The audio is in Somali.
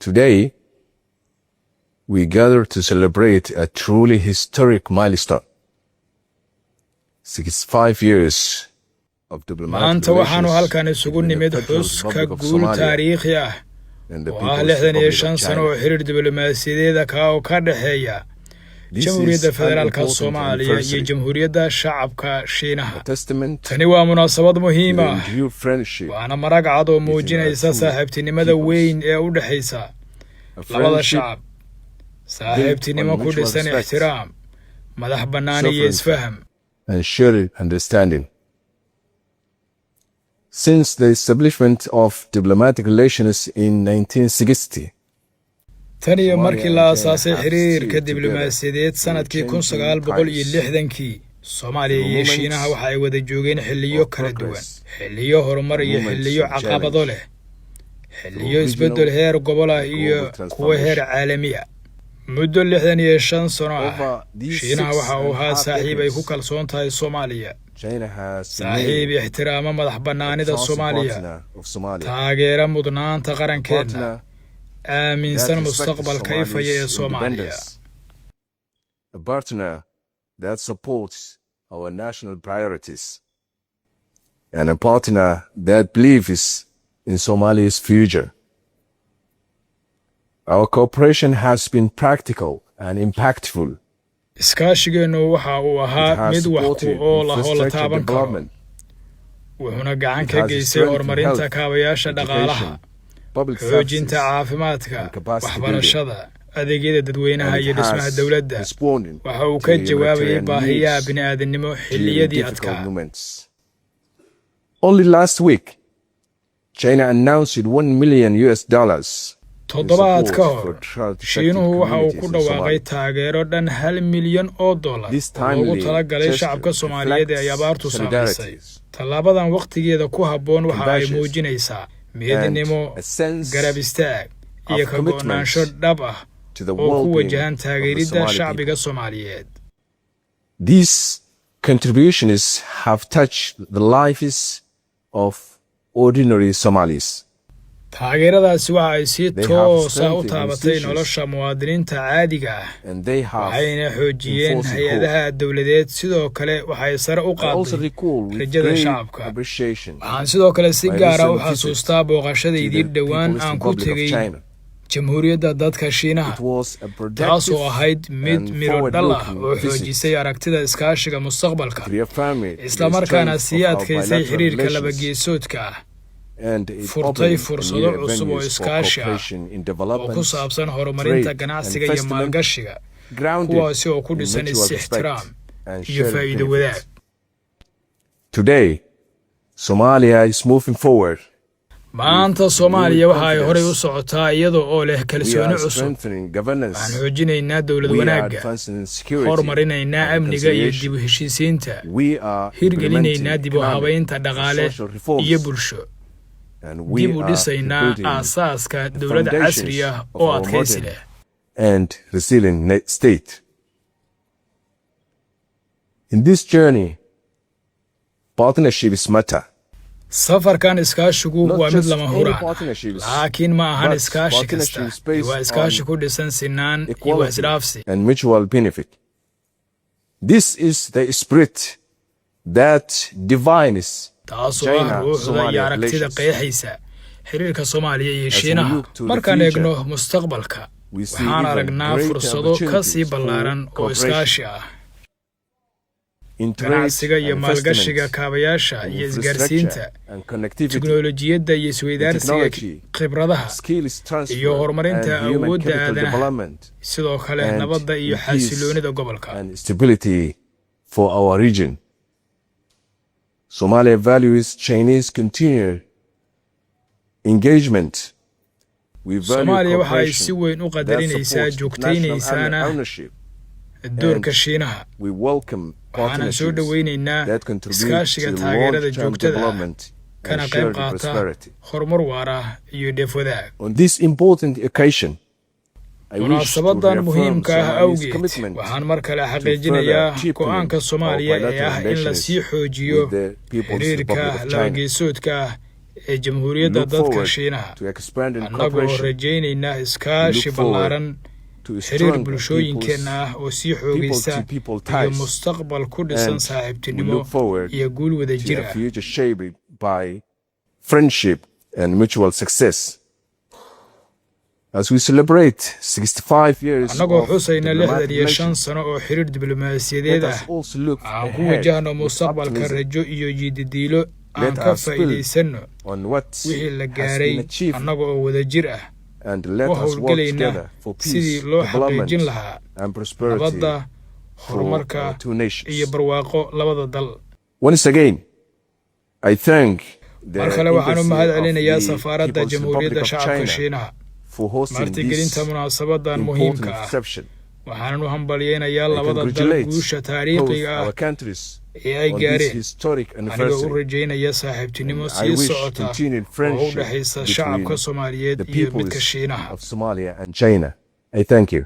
Today, we gather to celebrate a truly historic milestone. 65 years of diplomatic maanta waxaanu relations halkan isugu nimid between the xus ka Federal Republic of guul Somalia taariikhi ah and the oo ah People's 65 Republic of sano oo China. xiriir diblomaasiyadeed oo ka dhaxeeya This Jamhuuriyadda is an Federaalka important Soomaaliya iyo anniversary, Jamhuuriyadda Shacabka a Shiinaha. testament to Tani waa munaasabad muhiim the ah enduring friendship waana marag cad oo muujinaysa two saaxiibtinimada peoples. weyn ee u dhaxaysa a labada friendship shacab. Saaxiibtinimo ku mutual dhisan respect, ixtiraam, madax bannaan iyo sovereignty, isfaham. and shared understanding. Since the establishment of diplomatic relations in 1960, tan iyo Somalia markii and la China aasaasay have xiriirka stayed diblomaasiyadeed together sanadkii in changing 1960 Soomaaliya iyo moments Shiinaha waxa ay wada joogeen xilliyo of kala duwan, progress, xilliyo horumar iyo moments xilliyo of caqabado challenge, leh, xilliyo regional isbeddel heer gobol ah and iyo global kuwa heer transformation. caalami ah. Muddo 65 sano ah, Over these Shiinaha waxa uu ahaa 6.5 saaxiib ay ku decades, kalsoon tahay Soomaaliya, China has saaxiib remained ixtiraama madax a bannaanida trusted Soomaaliya, partner of Somalia, taageera mudnaanta a qarankeedna, partner aaminsan that respects mustaqbalka ifaya ee Somalia's Soomaaliya. independence, a partner that supports our national priorities, and a partner that believes in Somalia's future. Our cooperation has been practical and impactful. Iskaashigeennu waxa uu It ahaa has mid wax ku supported ool ah oo la infrastructure taaban karo, development, wuxuuna gacan It ka has geystay strengthened horumarinta health, kaabayaasha dhaqaalaha, education, public xoojinta services, caafimaadka, and capacity waxbarashada, adeegyada dadweynaha and iyo it dhismaha has dowladda. responded Waxa uu to ka the jawaabayay humanitarian baahiyaha needs bini'aadanimo during xilliyadii difficult adkaa. moments. Only last week, China announced $1 million Toddobaad ka hor, for drought-affected Shiinuhu waxa uu ku communities in dhawaaqay Somalia. taageero dhan $1 milyan oo This oo loogu timely talagalay gesture shacabka Soomaaliyeed ee ay reflects abaartu saamaysay. solidarity, Tallaabadan waqtigeeda ku habboon waxa ay compassion, muujinaysaa and midnimo, a sense garab istaag, iyo of ka commitment go'naansho dhab ah to the oo ku well-being wajahan of the taageeridda Somali shacbiga people. Soomaaliyeed. These contributions have touched the lives of ordinary Somalis. Taageeradaasi waxa ay si They have toos ah u strengthened taabatay institutions, nolosha muwaadiniinta caadiga ah, and they have waxayna xoojiyeen enforced hope. hay-adaha dowladeed. Sidoo kale waxay sare u I also qaaday recall with rajada great shacabka. appreciation Waxaan sidoo kale si my gaar ah u recent visit xasuustaa to booqashadaydii the dhowaan People's aan ku Republic of tegey China. Jamhuuriyadda dadka Shiinaha, It was a taasoo productive ahayd mid and miro dhal ah forward-looking oo visit. xoojisay aragtida iskaashiga mustaqbalka, It reaffirmed isla the markaana strength sii of our adkaysay bilateral xiriirka relations, laba-geesoodka ah, and it furtay opened fursado new cusub oo avenues for iskaashi ah cooperation in oo ku development, saabsan horumarinta trade, ganacsiga and iyo investment, maalgashiga, grounded kuwaasi oo ku in dhisan mutual is-ixtiraam respect and iyo shared faa'iido wadaag. benefits. Today, Somalia is moving forward. Maanta Soomaaliya waxa ay horay u socotaa iyada oo leh We kalsooni are cusub. strengthening governance. Waxaan xoojinaynaa dowlad We are wanaagga, advancing security horumarinaynaa and amniga iyo reconciliation. dib u heshiisiinta, We are hirgelinaynaa implementing dib u habaynta economic and dhaqaale social reforms. iyo bulsho, And we dib u are dhisaynaa building aasaaska the dowlad foundations casri ah of oo our adkaysi modern leh. and resilient state. In this journey, partnerships matter. Safarkan iskaashigu Not waa mid just lama any huraan, partnerships, laakiin ma ahan but iskaashi kasta. partnerships based Waa iskaashi on ku dhisan sinaan iyo equality isdhaafsi. and mutual benefit. This is the spirit that defines Taasoo ah China ruuxda iyo Somalia aragtida relations. qeexaysa xiriirka Soomaaliya iyo As we Shiinaha. look to the Markaan future, eegno mustaqbalka, we see waxaan even aragnaa greater fursado ka sii opportunities for ballaaran oo cooperation iskaashi ah. in trade Ganacsiga iyo and maalgashiga investment, kaabayaasha and iyo infrastructure isgaarsiinta, and connectivity, tiknoolajiyadda iyo isweydaarsiga technology, khibradaha, skills transfer, iyo horumarinta and human awoodda capital aadanaha. development, sidoo kale and nabadda iyo peace xasiloonida gobolka. and stability for our region. Somalia values Chinese continued engagement. We value Soomaaliya waxa ay si cooperation weyn u that qadarinaysaa supports national joogtaynaysaana ownership. doorka and Shiinaha. We welcome Waxaanan soo partnerships dhoweynaynaa that contribute iskaashiga to taageerada long-term joogtada ah, development kana and qayb shared qaata prosperity. horumar waara iyo dheef wadaag. On this important occasion, I wish to munaasabadan reaffirm muhiimka ah Somalia's awgeed commitment waxaan mar kale to xaqiijinayaa further go'aanka deepening Soomaaliya our ee ah bilateral in la sii relations xoojiyo with the People's xiriirka Republic of China. labageesoodka ah ee Jamhuuriyadda Dadka Shiinaha, annagoo rajaynayna iskaashi ballaaran, xiriir bulshooyinkeena ah oo sii xoogaysta, iyo mustaqbal ku dhisan saaxiibtinimo iyo guul wadajir ah. Friendship and mutual success. As we celebrate 65 years annagoo xusayna 65 sano oo xiriir diblomaasiyadeed ah, aan ku wajahno mustaqbalka rajo iyo yididiilo aan ka faa'iidaysano wixii la gaaray annaga oo wadajir ah, oo howlgelayna sidii loo xaqiijin lahaa nabadda, horumarka iyo barwaaqo labada dal. Once again, I thank mar kale waxaan u mahad celinayaa safaaradda Jamhuuriyadda Shacabka Shiinaha martigelinta munaasabadan muhiimka ah. waxaanan u hambalyaynayaa labada dal guusha taariikhiga ah ee ay gaareen, anigoo u rajaynaya saaxiibtinimo sii socota oo u dhexaysa shacabka Soomaaliyeed iyo midka Shiinaha. I thank you.